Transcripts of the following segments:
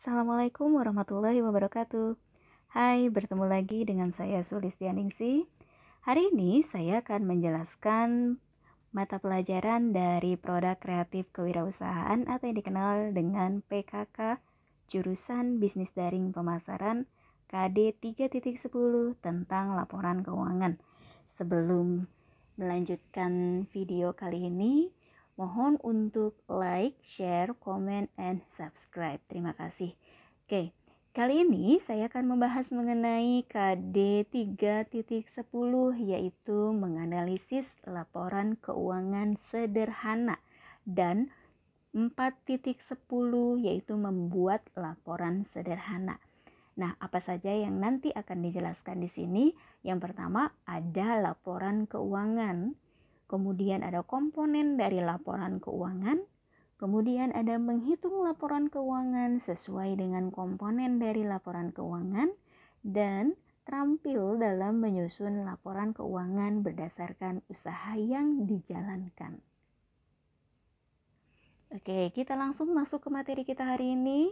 Assalamualaikum warahmatullahi wabarakatuh. Hai, bertemu lagi dengan saya Sulistianingsih. Hari ini saya akan menjelaskan mata pelajaran dari Produk Kreatif Kewirausahaan atau yang dikenal dengan PKK jurusan Bisnis Daring Pemasaran KD 3.10 tentang laporan keuangan. Sebelum melanjutkan video kali ini, mohon untuk like, share, comment, and subscribe. Terima kasih. Oke, kali ini saya akan membahas mengenai KD 3.10 yaitu menganalisis laporan keuangan sederhana dan 4.10 yaitu membuat laporan sederhana. Nah, apa saja yang nanti akan dijelaskan di sini? Yang pertama ada laporan keuangan. Kemudian ada komponen dari laporan keuangan, kemudian ada menghitung laporan keuangan sesuai dengan komponen dari laporan keuangan, dan terampil dalam menyusun laporan keuangan berdasarkan usaha yang dijalankan. Oke, kita langsung masuk ke materi kita hari ini.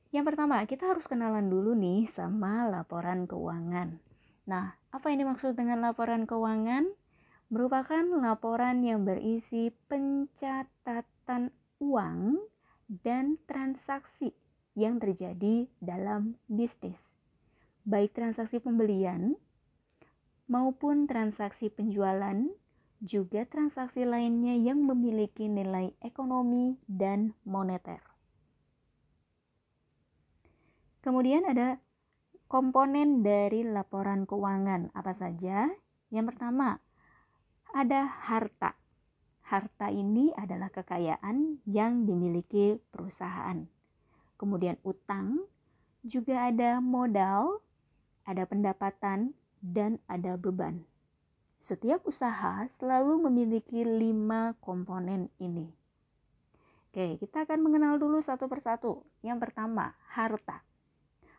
Yang pertama, kita harus kenalan dulu nih sama laporan keuangan. Nah, apa ini maksud dengan laporan keuangan? Merupakan laporan yang berisi pencatatan uang dan transaksi yang terjadi dalam bisnis, baik transaksi pembelian maupun transaksi penjualan, juga transaksi lainnya yang memiliki nilai ekonomi dan moneter. Kemudian ada komponen dari laporan keuangan. Apa saja? Yang pertama, ada harta. Harta ini adalah kekayaan yang dimiliki perusahaan. Kemudian utang, juga ada modal, ada pendapatan, dan ada beban. Setiap usaha selalu memiliki 5 komponen ini. Oke, kita akan mengenal dulu satu persatu. Yang pertama, harta.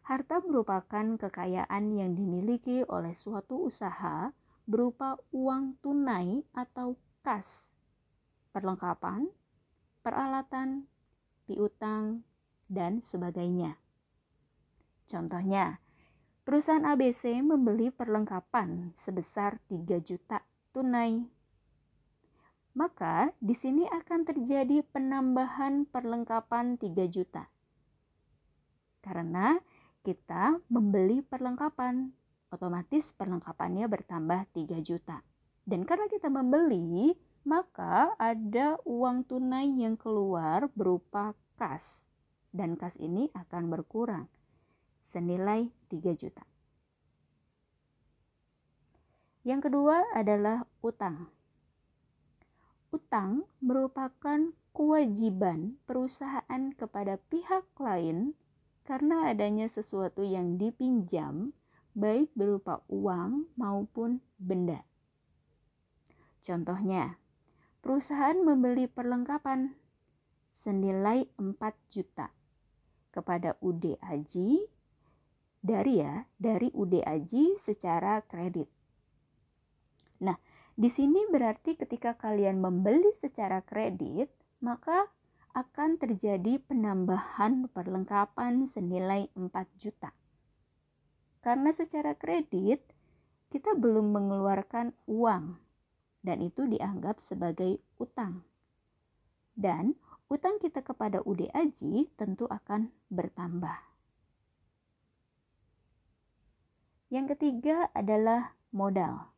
Harta merupakan kekayaan yang dimiliki oleh suatu usaha berupa uang tunai atau kas, perlengkapan, peralatan, piutang, dan sebagainya. Contohnya, perusahaan ABC membeli perlengkapan sebesar 3 juta tunai. Maka di sini akan terjadi penambahan perlengkapan 3 juta. Karena kita membeli perlengkapan, otomatis perlengkapannya bertambah 3 juta. Dan karena kita membeli, maka ada uang tunai yang keluar berupa kas. Dan kas ini akan berkurang senilai 3 juta. Yang kedua adalah utang. Utang merupakan kewajiban perusahaan kepada pihak lain karena adanya sesuatu yang dipinjam, baik berupa uang maupun benda. Contohnya, perusahaan membeli perlengkapan senilai 4 juta kepada UD Aji dari UD Aji secara kredit. Nah, di sini berarti ketika kalian membeli secara kredit, maka akan terjadi penambahan perlengkapan senilai 4 juta. Karena secara kredit, kita belum mengeluarkan uang, dan itu dianggap sebagai utang. Dan utang kita kepada UD Aji tentu akan bertambah. Yang ketiga adalah modal.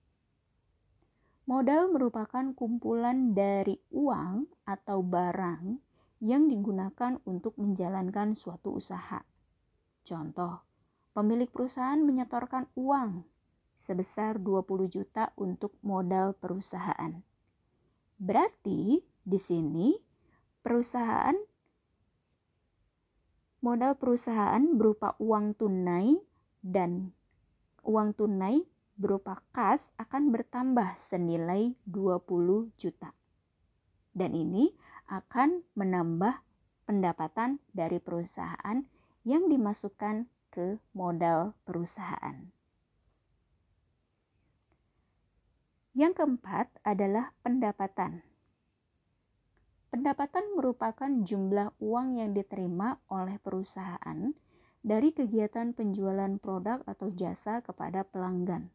Modal merupakan kumpulan dari uang atau barang yang digunakan untuk menjalankan suatu usaha. Contoh, pemilik perusahaan menyetorkan uang sebesar 20 juta untuk modal perusahaan. Berarti di sini modal perusahaan berupa uang tunai dan uang tunai berupa kas akan bertambah senilai 20 juta. Dan ini akan menambah pendapatan dari perusahaan yang dimasukkan ke modal perusahaan. Yang keempat adalah pendapatan. Pendapatan merupakan jumlah uang yang diterima oleh perusahaan dari kegiatan penjualan produk atau jasa kepada pelanggan.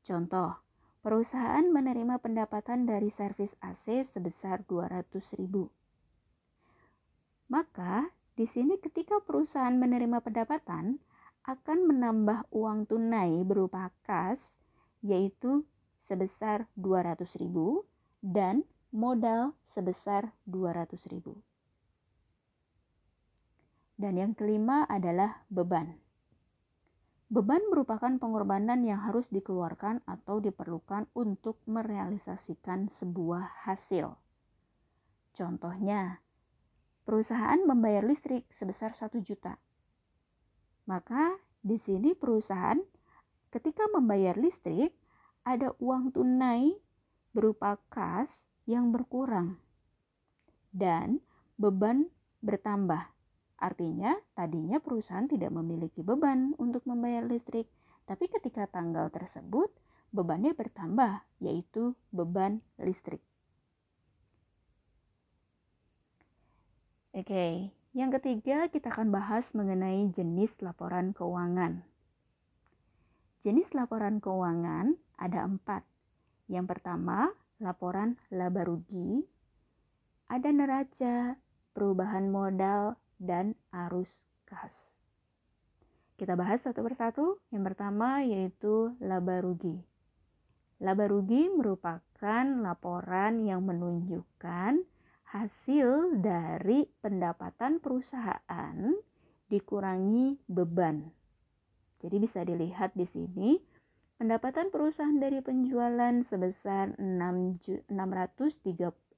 Contoh, perusahaan menerima pendapatan dari servis AC sebesar 200.000. Maka, di sini ketika perusahaan menerima pendapatan, akan menambah uang tunai berupa kas, yaitu sebesar 200.000 dan modal sebesar 200.000. Dan yang kelima adalah beban. Beban merupakan pengorbanan yang harus dikeluarkan atau diperlukan untuk merealisasikan sebuah hasil. Contohnya, perusahaan membayar listrik sebesar 1 juta. Maka di sini perusahaan ketika membayar listrik ada uang tunai berupa kas yang berkurang dan beban bertambah. Artinya tadinya perusahaan tidak memiliki beban untuk membayar listrik, tapi ketika tanggal tersebut bebannya bertambah, yaitu beban listrik. Oke, yang ketiga kita akan bahas mengenai jenis laporan keuangan. Jenis laporan keuangan ada 4. Yang pertama, laporan laba rugi, ada neraca, perubahan modal, dan arus kas. Kita bahas satu persatu. Yang pertama yaitu laba rugi. Laba rugi merupakan laporan yang menunjukkan hasil dari pendapatan perusahaan dikurangi beban. Jadi bisa dilihat di sini pendapatan perusahaan dari penjualan sebesar 673.640.000.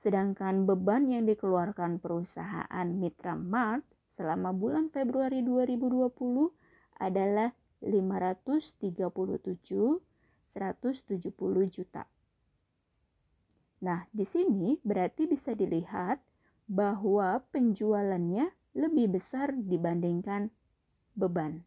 Sedangkan beban yang dikeluarkan perusahaan Mitra Mart selama bulan Februari 2020 adalah 537.170 juta. Nah, di sini berarti bisa dilihat bahwa penjualannya lebih besar dibandingkan beban.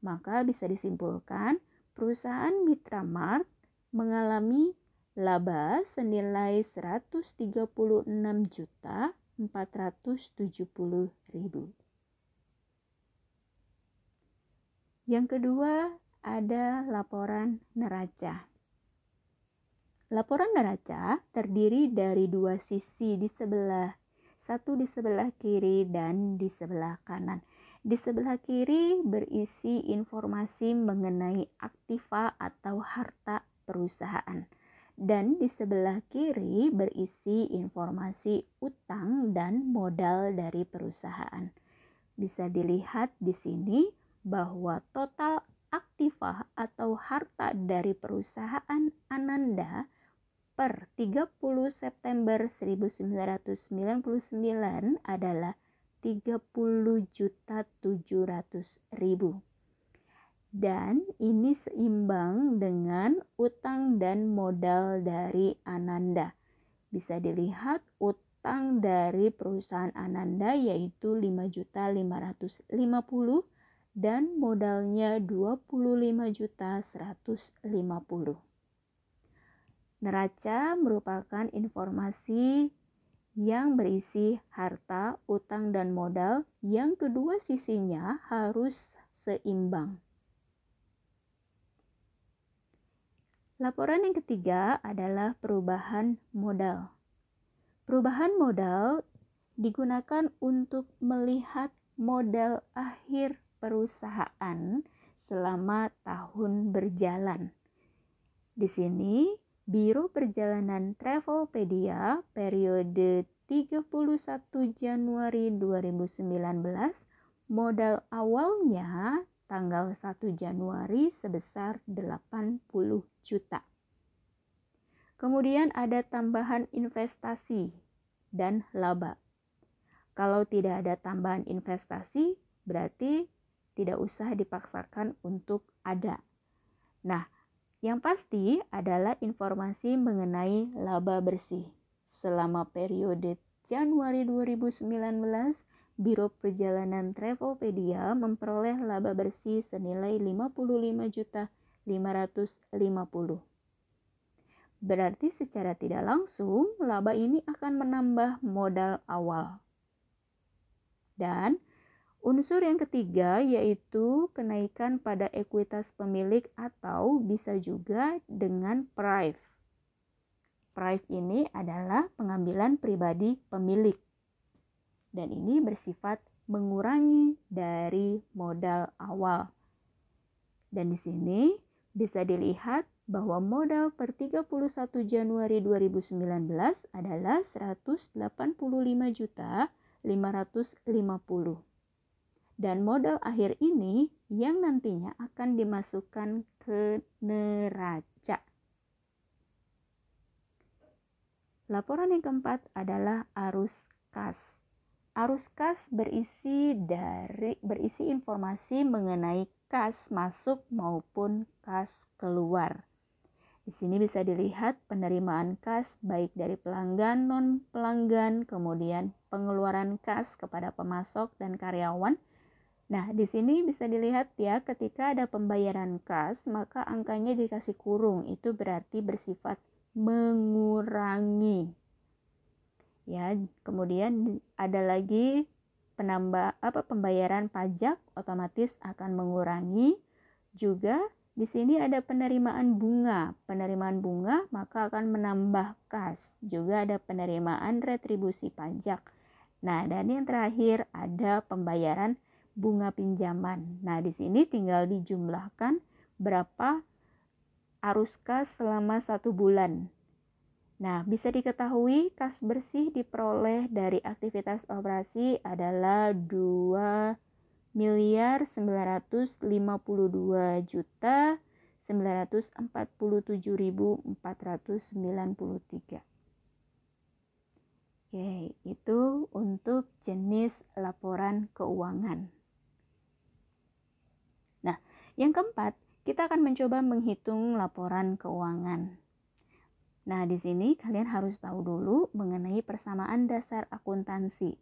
Maka bisa disimpulkan perusahaan Mitra Mart mengalami laba senilai 136.470.000. Yang kedua ada laporan neraca. Laporan neraca terdiri dari 2 sisi di sebelah, satu di sebelah kiri dan di sebelah kanan. Di sebelah kiri berisi informasi mengenai aktiva atau harta perusahaan. Dan di sebelah kiri berisi informasi utang dan modal dari perusahaan. Bisa dilihat di sini bahwa total aktiva atau harta dari perusahaan Ananda per 30 September 1999 adalah 30.700.000. Dan ini seimbang dengan utang dan modal dari Ananda. Bisa dilihat utang dari perusahaan Ananda yaitu 5.550.000 dan modalnya 25.150.000. Neraca merupakan informasi yang berisi harta, utang, dan modal yang kedua sisinya harus seimbang. Laporan yang ketiga adalah perubahan modal. Perubahan modal digunakan untuk melihat modal akhir perusahaan selama tahun berjalan. Di sini Biro Perjalanan Travelpedia periode 31 Januari 2019 modal awalnya tanggal 1 Januari sebesar 80 juta. Kemudian ada tambahan investasi dan laba. Kalau tidak ada tambahan investasi, berarti tidak usah dipaksakan untuk ada. Nah, yang pasti adalah informasi mengenai laba bersih. Selama periode Januari 2019, Biro Perjalanan Travelpedia memperoleh laba bersih senilai 55.500.000 Berarti secara tidak langsung laba ini akan menambah modal awal. Dan unsur yang ketiga yaitu kenaikan pada ekuitas pemilik atau bisa juga dengan PRIV. PRIV ini adalah pengambilan pribadi pemilik. Dan ini bersifat mengurangi dari modal awal. Dan di sini bisa dilihat bahwa modal per 31 Januari 2019 adalah 185.550. Dan modal akhir ini yang nantinya akan dimasukkan ke neraca. Laporan yang keempat adalah arus kas. Arus kas berisi informasi mengenai kas masuk maupun kas keluar. Di sini bisa dilihat penerimaan kas baik dari pelanggan, non-pelanggan, kemudian pengeluaran kas kepada pemasok dan karyawan. Nah, di sini bisa dilihat ya, ketika ada pembayaran kas, maka angkanya dikasih kurung. Itu berarti bersifat mengurangi. Ya, kemudian ada lagi pembayaran pajak otomatis akan mengurangi. Juga di sini ada penerimaan bunga. Penerimaan bunga maka akan menambah kas. Juga ada penerimaan retribusi pajak. Nah, dan yang terakhir ada pembayaran bunga pinjaman. Nah, di sini tinggal dijumlahkan berapa arus kas selama 1 bulan. Nah, bisa diketahui kas bersih diperoleh dari aktivitas operasi adalah 2.952.947.493. Oke, itu untuk jenis laporan keuangan. Nah, yang keempat, kita akan mencoba menghitung laporan keuangan. Nah, di sini kalian harus tahu dulu mengenai persamaan dasar akuntansi.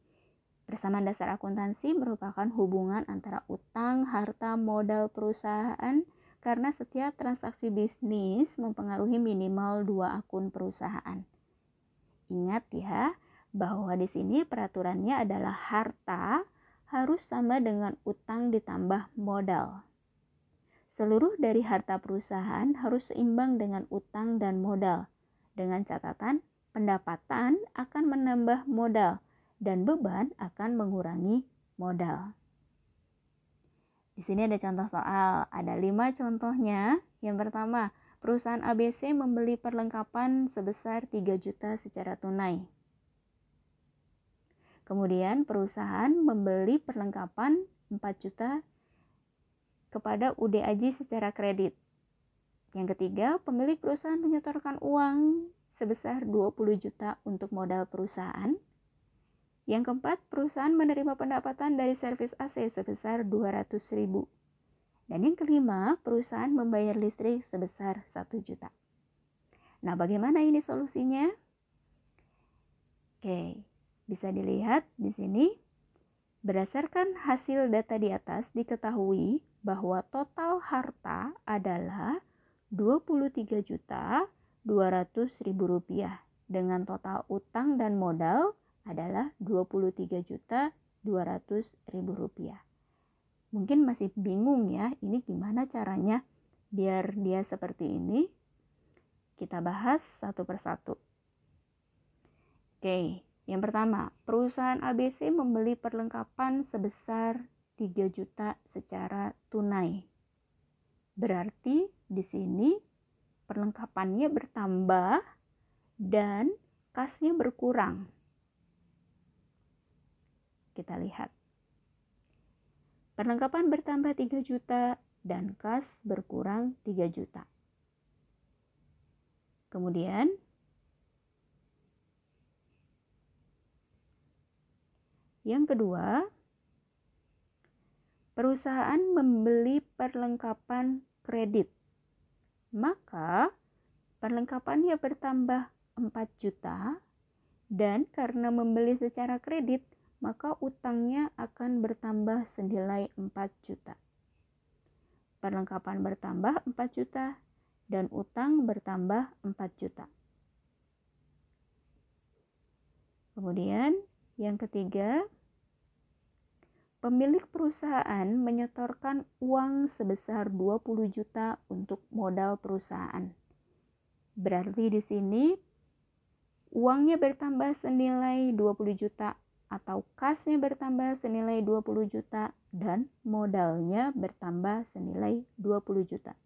Persamaan dasar akuntansi merupakan hubungan antara utang, harta, modal perusahaan karena setiap transaksi bisnis mempengaruhi minimal 2 akun perusahaan. Ingat ya, bahwa di sini peraturannya adalah harta harus sama dengan utang ditambah modal. Seluruh dari harta perusahaan harus seimbang dengan utang dan modal. Dengan catatan, pendapatan akan menambah modal dan beban akan mengurangi modal. Di sini ada contoh soal, ada 5 contohnya. Yang pertama, perusahaan ABC membeli perlengkapan sebesar 3 juta secara tunai. Kemudian perusahaan membeli perlengkapan 4 juta kepada UD Aji secara kredit. Yang ketiga, pemilik perusahaan menyetorkan uang sebesar 20 juta untuk modal perusahaan. Yang keempat, perusahaan menerima pendapatan dari servis AC sebesar 200.000. Dan yang kelima, perusahaan membayar listrik sebesar 1 juta. Nah, bagaimana ini solusinya? Oke, bisa dilihat di sini. Berdasarkan hasil data di atas diketahui bahwa total harta adalah Rp23.200.000 dengan total utang dan modal adalah Rp23.200.000. Mungkin masih bingung ya, ini gimana caranya biar dia seperti ini? Kita bahas satu persatu. Oke, yang pertama, perusahaan ABC membeli perlengkapan sebesar 3 juta secara tunai. Berarti di sini perlengkapannya bertambah dan kasnya berkurang. Kita lihat. Perlengkapan bertambah 3 juta dan kas berkurang 3 juta. Kemudian yang kedua, perusahaan membeli perlengkapan kredit. Maka perlengkapannya bertambah 4 juta dan karena membeli secara kredit, maka utangnya akan bertambah senilai 4 juta. perlengkapan bertambah 4 juta, dan utang bertambah 4 juta. Kemudian yang ketiga, pemilik perusahaan menyetorkan uang sebesar 20 juta untuk modal perusahaan. Berarti di sini uangnya bertambah senilai 20 juta atau kasnya bertambah senilai 20 juta dan modalnya bertambah senilai 20 juta.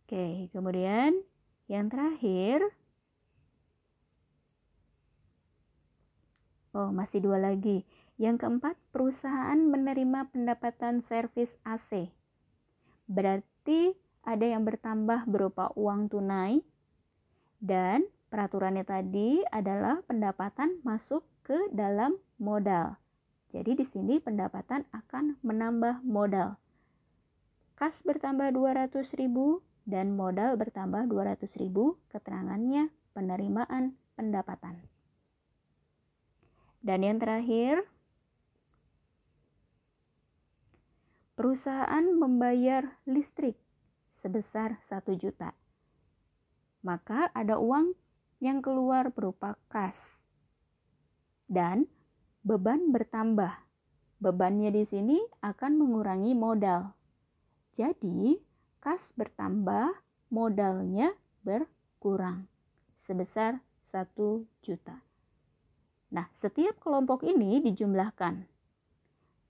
Oke, kemudian yang terakhir, masih 2 lagi. Yang keempat, perusahaan menerima pendapatan servis AC. Berarti ada yang bertambah berupa uang tunai, dan peraturannya tadi adalah pendapatan masuk ke dalam modal. Jadi di sini pendapatan akan menambah modal. Kas bertambah 200.000 dan modal bertambah 200.000, keterangannya penerimaan pendapatan. Dan yang terakhir, perusahaan membayar listrik sebesar 1 juta. Maka ada uang yang keluar berupa kas. Dan beban bertambah. Bebannya di sini akan mengurangi modal. Jadi, kas bertambah, modalnya berkurang sebesar 1 juta. Nah, setiap kelompok ini dijumlahkan.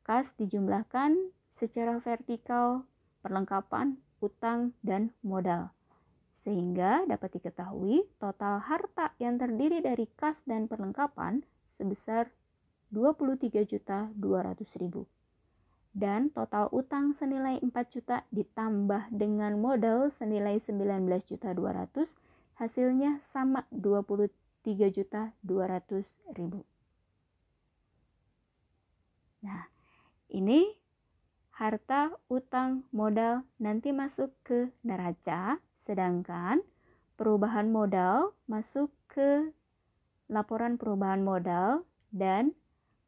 Kas dijumlahkan secara vertikal, perlengkapan, utang, dan modal. Sehingga dapat diketahui total harta yang terdiri dari kas dan perlengkapan sebesar 23.200.000. Dan total utang senilai 4 juta ditambah dengan modal senilai 19.200.000, hasilnya sama 23.200.000. Nah, ini harta, utang, modal nanti masuk ke neraca, sedangkan perubahan modal masuk ke laporan perubahan modal dan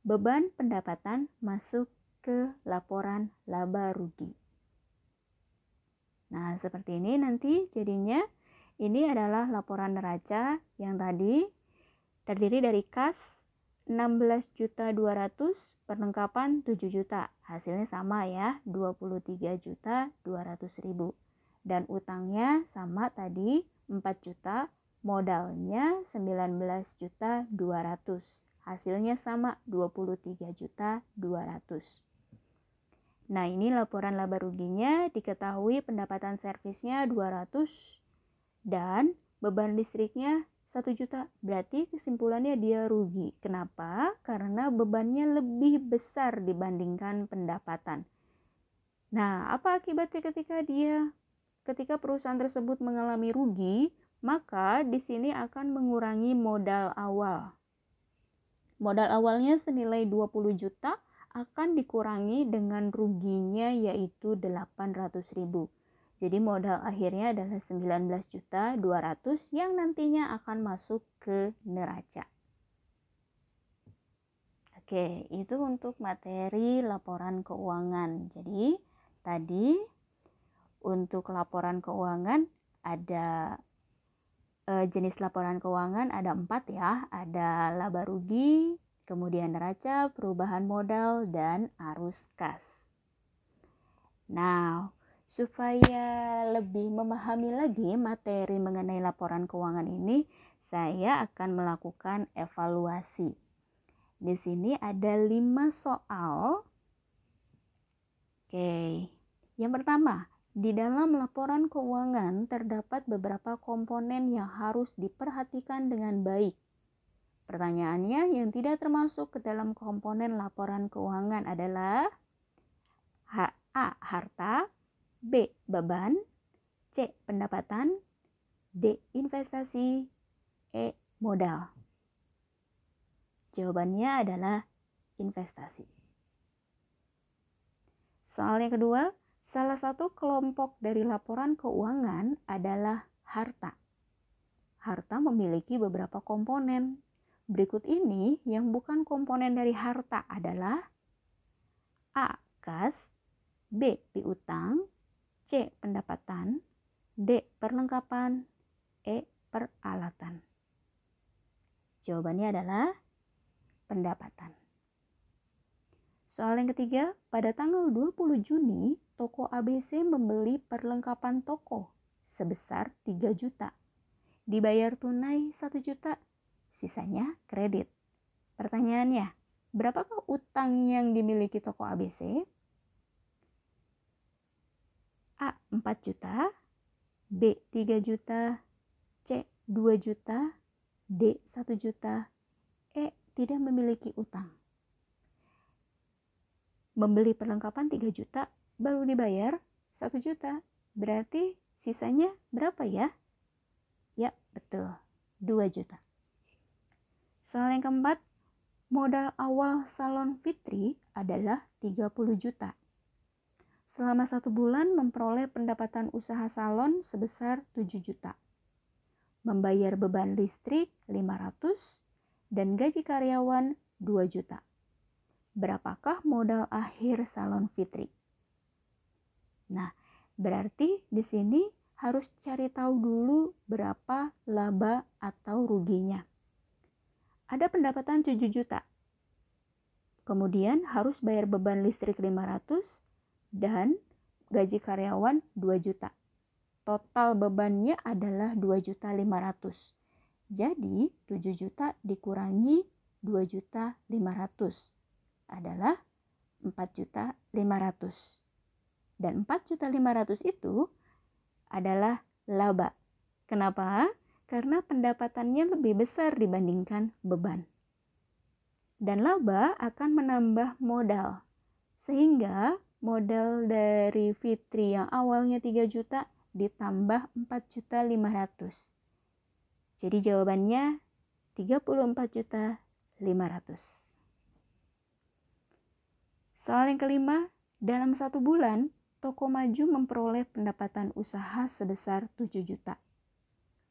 beban pendapatan masuk ke laporan laba rugi. Nah, seperti ini nanti jadinya. Ini adalah laporan neraca yang tadi terdiri dari kas 16.200.000, perlengkapan 7 juta. Hasilnya sama ya, 23.200.000. Dan utangnya sama tadi 4 juta, modalnya 19.200.000. Hasilnya sama 23.200.000. Nah, ini laporan laba ruginya, diketahui pendapatan servisnya 200 dan beban listriknya 1 juta. Berarti kesimpulannya dia rugi. Kenapa? Karena bebannya lebih besar dibandingkan pendapatan. Nah, apa akibatnya ketika perusahaan tersebut mengalami rugi? Maka di sini akan mengurangi modal awal. Modal awalnya senilai 20 juta akan dikurangi dengan ruginya yaitu 800.000. Jadi modal akhirnya adalah 19.200.000 yang nantinya akan masuk ke neraca. Oke, itu untuk materi laporan keuangan. Jadi tadi untuk laporan keuangan ada jenis laporan keuangan ada 4 ya. Ada laba rugi, kemudian neraca, perubahan modal, dan arus kas. Nah, supaya lebih memahami lagi materi mengenai laporan keuangan ini, saya akan melakukan evaluasi. Di sini ada 5 soal. Oke, yang pertama, di dalam laporan keuangan terdapat beberapa komponen yang harus diperhatikan dengan baik. Pertanyaannya, yang tidak termasuk ke dalam komponen laporan keuangan adalah A. Harta, B. Beban, C. Pendapatan, D. Investasi, E. Modal. Jawabannya adalah investasi. Soal yang kedua, salah satu kelompok dari laporan keuangan adalah harta. Harta memiliki beberapa komponen. Berikut ini yang bukan komponen dari harta adalah A. kas, B. piutang, C. pendapatan, D. perlengkapan, E. peralatan. Jawabannya adalah pendapatan. Soal yang ketiga, pada tanggal 20 Juni, toko ABC membeli perlengkapan toko sebesar 3 juta. Dibayar tunai 1 juta, sisanya kredit. Pertanyaannya, berapakah utang yang dimiliki toko ABC? A. 4 juta, B. 3 juta, C. 2 juta, D. 1 juta, E. tidak memiliki utang. Membeli perlengkapan 3 juta, baru dibayar 1 juta. Berarti sisanya berapa ya? Ya, betul. 2 juta. Soal yang keempat, modal awal salon Fitri adalah 30 juta. Selama 1 bulan memperoleh pendapatan usaha salon sebesar 7 juta. Membayar beban listrik 500 dan gaji karyawan 2 juta. Berapakah modal akhir salon Fitri? Nah, berarti di sini harus cari tahu dulu berapa laba atau ruginya. Ada pendapatan 7 juta. Kemudian harus bayar beban listrik 500 dan gaji karyawan 2 juta. Total bebannya adalah 2.500.000. Jadi 7 juta dikurangi 2.500.000 adalah 4.500.000. Dan 4.500.000 itu adalah laba. Kenapa? Karena pendapatannya lebih besar dibandingkan beban. Dan laba akan menambah modal. Sehingga modal dari Fitri yang awalnya 3 juta ditambah 4.500.000. Jadi jawabannya 34.500.000. Soal yang kelima, dalam 1 bulan, toko maju memperoleh pendapatan usaha sebesar 7 juta.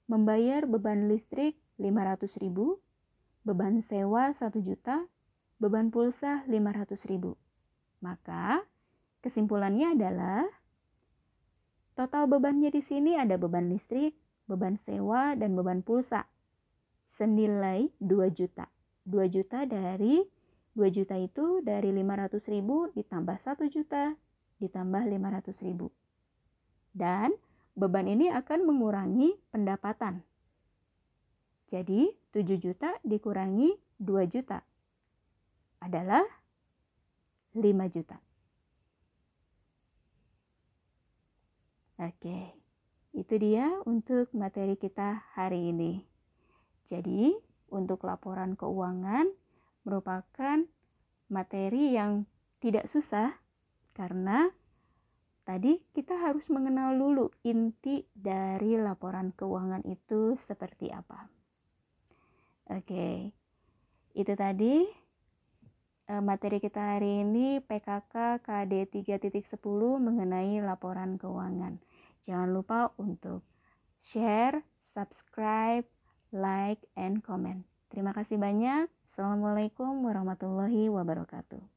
Membayar beban listrik 500.000, beban sewa 1 juta, beban pulsa 500.000. Maka, kesimpulannya adalah total bebannya di sini ada beban listrik, beban sewa, dan beban pulsa. Senilai 2 juta. 2 juta dari 2 juta itu dari 500.000 ditambah 1 juta ditambah 500.000. Dan beban ini akan mengurangi pendapatan. Jadi 7 juta dikurangi 2 juta adalah 5 juta. Oke, itu dia untuk materi kita hari ini. Jadi, untuk laporan keuangan merupakan materi yang tidak susah karena tadi kita harus mengenal dulu inti dari laporan keuangan itu seperti apa. Oke, itu tadi materi kita hari ini PKK KD 3.10 mengenai laporan keuangan. Jangan lupa untuk share, subscribe, like, and comment. Terima kasih banyak. Assalamualaikum warahmatullahi wabarakatuh.